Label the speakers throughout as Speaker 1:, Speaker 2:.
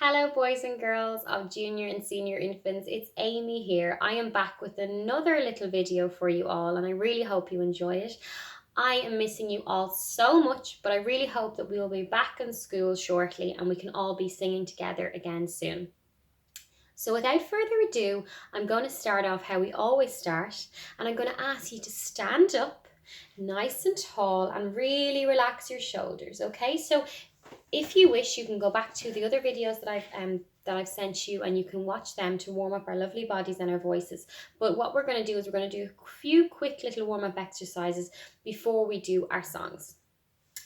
Speaker 1: Hello boys and girls of junior and senior infants, it's Amy here. I am back with another little video for you all and I really hope you enjoy it. I am missing you all so much, but I really hope that we will be back in school shortly and we can all be singing together again soon. So without further ado, I'm going to start off how we always start, and I'm going to ask you to stand up nice and tall and really relax your shoulders, okay? So if you wish, you can go back to the other videos that I've sent you and you can watch them to warm up our lovely bodies and our voices. But what we're going to do is we're going to do a few quick little warm-up exercises before we do our songs.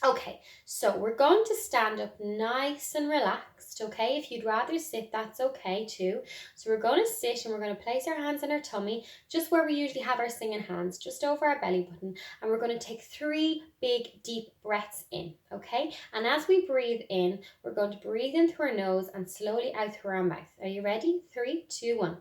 Speaker 1: Okay, so we're going to stand up nice and relaxed, okay? If you'd rather sit, that's okay too. So we're going to sit and we're going to place our hands on our tummy, just where we usually have our singing hands, just over our belly button. And we're going to take 3 big, deep breaths in, okay? And as we breathe in, we're going to breathe in through our nose and slowly out through our mouth. Are you ready? 3, 2, 1.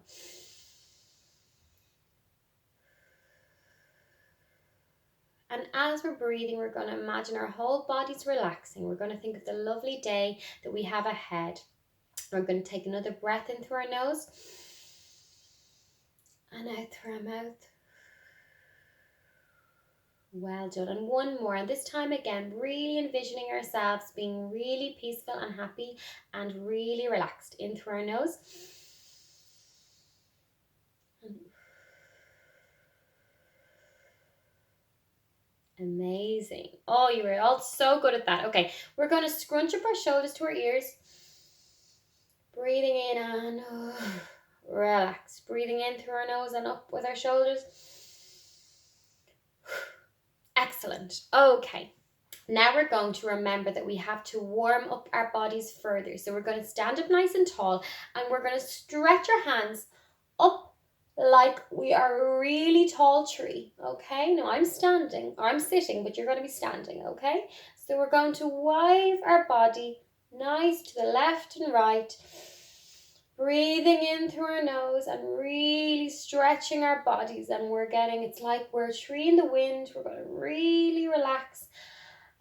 Speaker 1: And as we're breathing, we're going to imagine our whole body's relaxing. We're going to think of the lovely day that we have ahead. We're going to take another breath in through our nose and out through our mouth. Well done. And one more. And this time again, really envisioning ourselves being really peaceful and happy and really relaxed. In through our nose. Amazing. Oh, you were all so good at that. Okay, we're going to scrunch up our shoulders to our ears. Breathing in and relax. Breathing in through our nose and up with our shoulders. Excellent. Okay. Now we're going to remember that we have to warm up our bodies further. So we're going to stand up nice and tall and we're going to stretch our hands up like we are a really tall tree, okay? Now I'm standing, or I'm sitting, but you're going to be standing, okay? So we're going to wave our body nice to the left and right, breathing in through our nose and really stretching our bodies, and it's like we're a tree in the wind. We're going to really relax,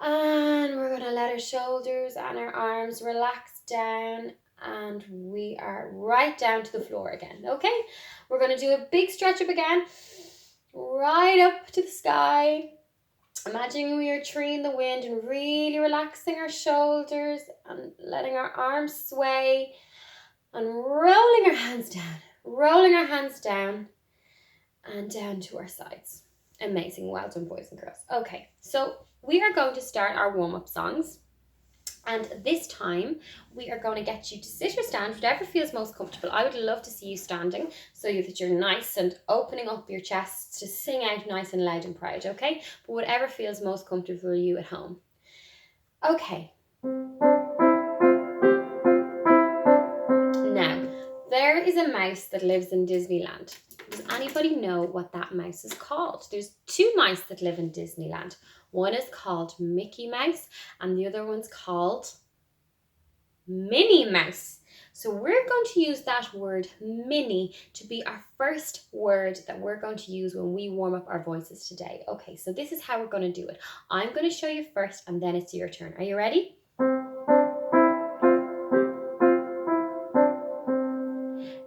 Speaker 1: and we're going to let our shoulders and our arms relax down, and we are right down to the floor again, okay? We're going to do a big stretch up again, right up to the sky. Imagining we are a tree in the wind and really relaxing our shoulders and letting our arms sway and rolling our hands down and down to our sides. Amazing. Well done, boys and girls. Okay, so we are going to start our warm-up songs. And this time, we are going to get you to sit or stand, whatever feels most comfortable. I would love to see you standing so that you're nice and opening up your chest to sing out nice and loud and proud, okay? But whatever feels most comfortable for you at home. Okay. Now, there is a mouse that lives in Disneyland. Does anybody know what that mouse is called? There's 2 mice that live in Disneyland. One is called Mickey Mouse and the other one's called Minnie Mouse. So we're going to use that word Minnie to be our first word that we're going to use when we warm up our voices today. Okay, so this is how we're going to do it. I'm going to show you first and then it's your turn. Are you ready?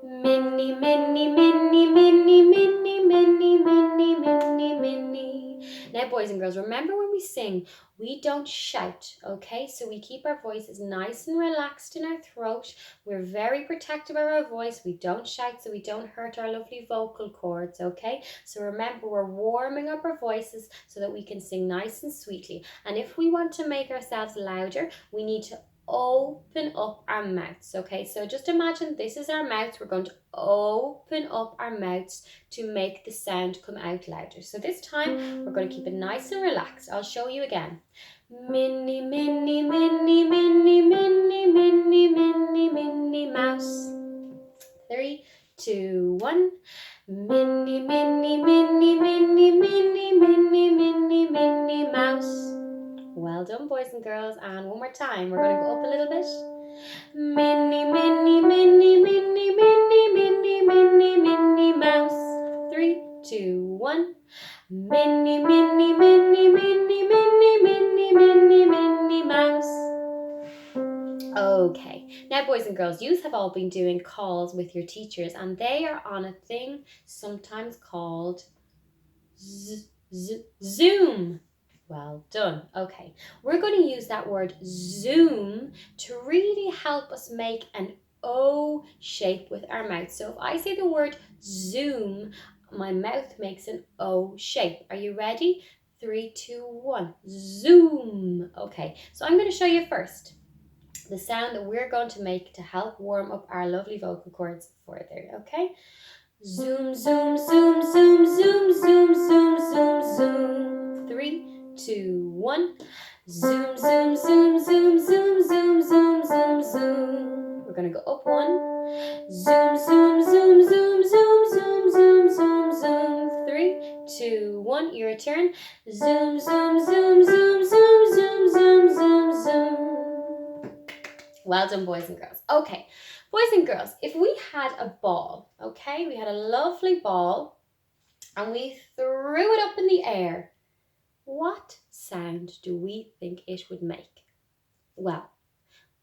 Speaker 1: Minnie, Minnie, Minnie, Minnie, Minnie, Minnie, Minnie, Minnie, Minnie. Now, boys and girls, remember when we sing, we don't shout, okay? So we keep our voices nice and relaxed in our throat. We're very protective of our voice. We don't shout so we don't hurt our lovely vocal cords, okay? So remember, we're warming up our voices so that we can sing nice and sweetly. And if we want to make ourselves louder, we need to open up our mouths, okay? So just imagine this is our mouths. We're going to open up our mouths to make the sound come out louder. So this time we're going to keep it nice and relaxed. I'll show you again. Minnie, Minnie, Minnie, Minnie, Minnie, Minnie, Minnie, Minnie Mouse. 3, 2, 1. Minnie, Minnie, Minnie, Minnie, Minnie, Minnie, Minnie, Minnie Mouse. Well done, boys and girls. And one more time. We're going to go up a little bit. Minnie, Minnie, Minnie, Minnie, Minnie, Minnie, Minnie, Minnie Mouse. 3, 2, 1. Minnie, Minnie, Minnie, Minnie, Minnie, Minnie, Minnie, Minnie Mouse. Okay. Now, boys and and girls, you have all been doing calls with your teachers, and they are on a thing sometimes called Zoom. Well done. Okay, we're going to use that word Zoom to really help us make an O shape with our mouth. So if I say the word Zoom, my mouth makes an O shape. Are you ready? 3, 2, 1. Zoom. Okay, so I'm going to show you first the sound that we're going to make to help warm up our lovely vocal cords further. Okay? Zoom, zoom, zoom, zoom, zoom, zoom, zoom, zoom, zoom. 3, 2, 1. Zoom, zoom, zoom, zoom, zoom, zoom, zoom, zoom, zoom. We're going to go up 1. Zoom, zoom, zoom, zoom, zoom, zoom, zoom, zoom, zoom. 3, 2, 1. Your turn. Zoom, zoom, zoom, zoom, zoom, zoom, zoom, zoom, zoom. Well done, boys and girls. Okay, boys and girls, if we had a ball, okay, we had a lovely ball and we threw it up in the air, what sound do we think it would make? Well,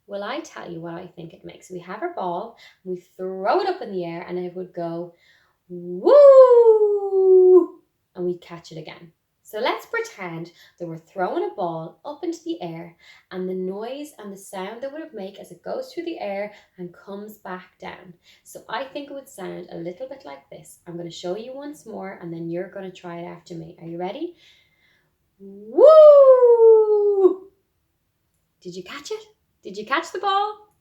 Speaker 1: will I tell you what I think it makes? We have our ball, we throw it up in the air and it would go woo, and we'd catch it again. So let's pretend that we're throwing a ball up into the air and the noise and the sound that it would make as it goes through the air and comes back down. So I think it would sound a little bit like this. I'm going to show you once more and then you're going to try it after me. Are you ready? Woo! Did you catch it? Did you catch the ball?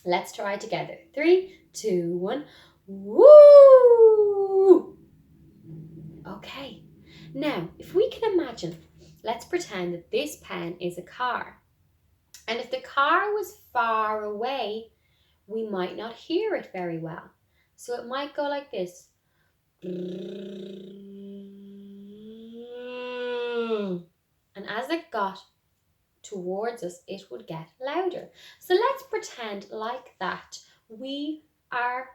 Speaker 1: Let's try it together. 3, 2, 1. Woo! Okay. Now, if we can imagine, let's pretend that this pen is a car. And if the car was far away, we might not hear it very well. So it might go like this. And as it got towards us, it would get louder. So let's pretend like that. We are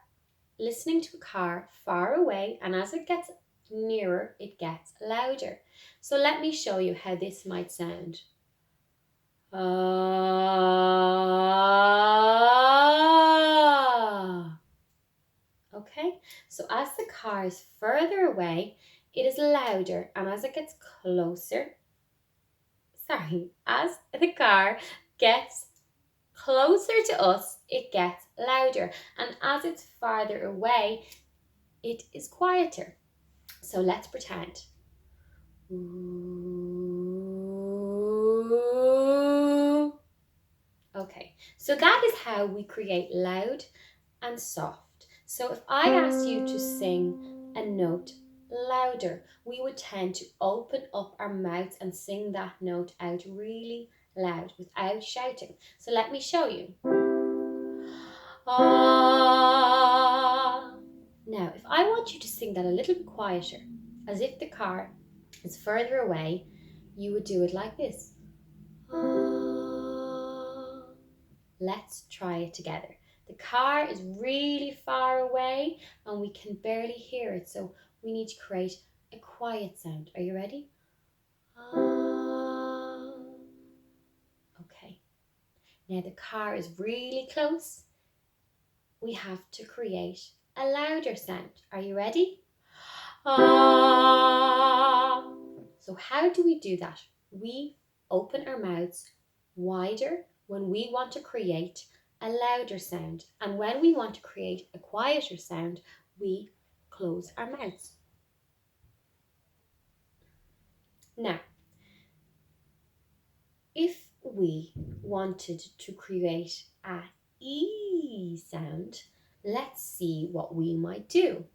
Speaker 1: listening to a car far away, and as it gets nearer, it gets louder. So let me show you how this might sound. Okay, so as the car is further away, it is louder, and as it gets closer, as the car gets closer to us, it gets louder, and as it's farther away, it is quieter. So let's pretend. Okay, so that is how we create loud and soft. So if I asked you to sing a note louder, we would tend to open up our mouths and sing that note out really loud without shouting. So let me show you. Ah. Now, if I want you to sing that a little bit quieter, as if the car is further away, you would do it like this. Ah. Let's try it together. The car is really far away and we can barely hear it, so we need to create a quiet sound. Are you ready? Ah. Okay. Now the car is really close. We have to create a louder sound. Are you ready? Ah. So how do we do that? We open our mouths wider when we want to create a louder sound. And when we want to create a quieter sound, we close our mouths. Now, if we wanted to create a E sound, let's see what we might do.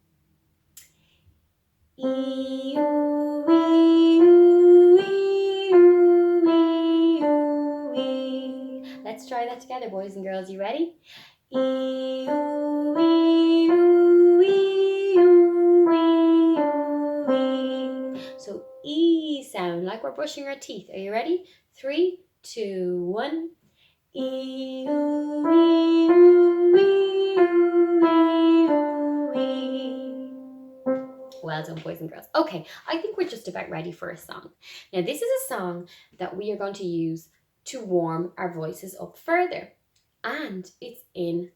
Speaker 1: E, oo, ee, oo, ee, oo, ee, oo, ee. Let's try that together, boys and girls. You ready? E, oo, ee, oo, ee, oo, ee, oo, ee. So E sound, like we're brushing our teeth. Are you ready? 3, 2, 1. E, oo, ee, oo, ee, oo, ee, oo, ee. Well done, boys and girls. Okay, I think we're just about ready for a song. Now, this is a song that we are going to use to warm our voices up further. And it's in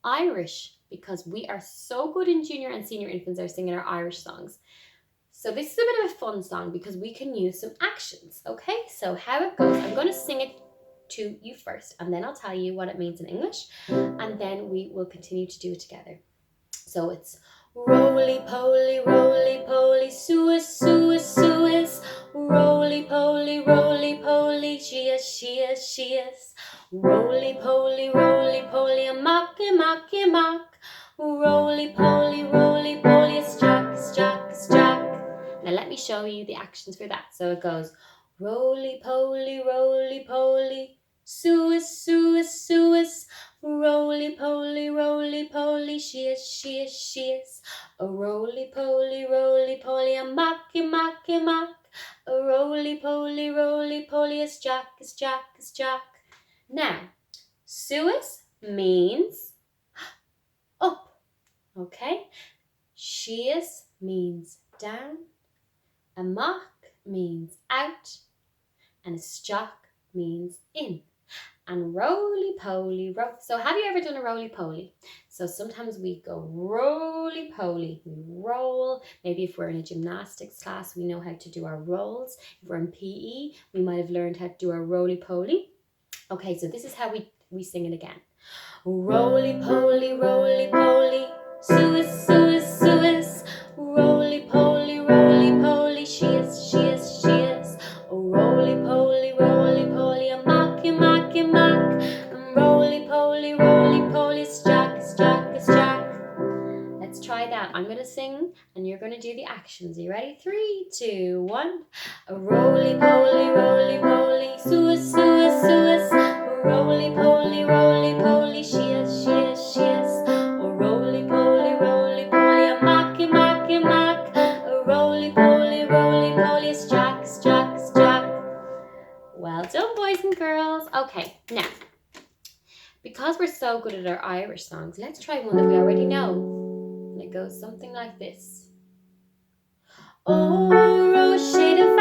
Speaker 1: Irish, because we are so good in junior and senior infants are singing our Irish songs. So this is a bit of a fun song because we can use some actions, okay? So how it goes, I'm going to sing it to you first, and then I'll tell you what it means in English, and then we will continue to do it together. So it's roly-poly, Suez, Suez, Suez. Roly-poly, she is. Roly-poly, mock, mock. Roly-poly, it's Jack. Now let me show you the actions for that. So it goes roly-poly, Suez, Suez. Roly-poly, she is. A roly-poly, a mock. A roly-poly, it's Jack. Now, Suez means up, okay? She means down. A mock means out. And a stock means in. And roly-poly. So have you ever done a roly-poly? So sometimes we go roly-poly. We roll. Maybe if we're in a gymnastics class, we know how to do our rolls. If we're in PE, we might have learned how to do our roly-poly. Okay, so this is how we sing it again. Roly-poly, Suez. Roly-poly, she is. Oh, roly-poly, a mock. Roly-poly, it's Jack. Let's try that. I'm gonna sing and you're gonna do the actions. Are you ready? 3, 2, 1. A roly-poly, Suez. Roly-poly, she is. Oh, roly-poly, a mock. A roly-poly, it's Jack. Well done, boys and girls. Okay, now, because we're so good at our Irish songs, let's try one that we already know. And it goes something like this. Oh, Roche de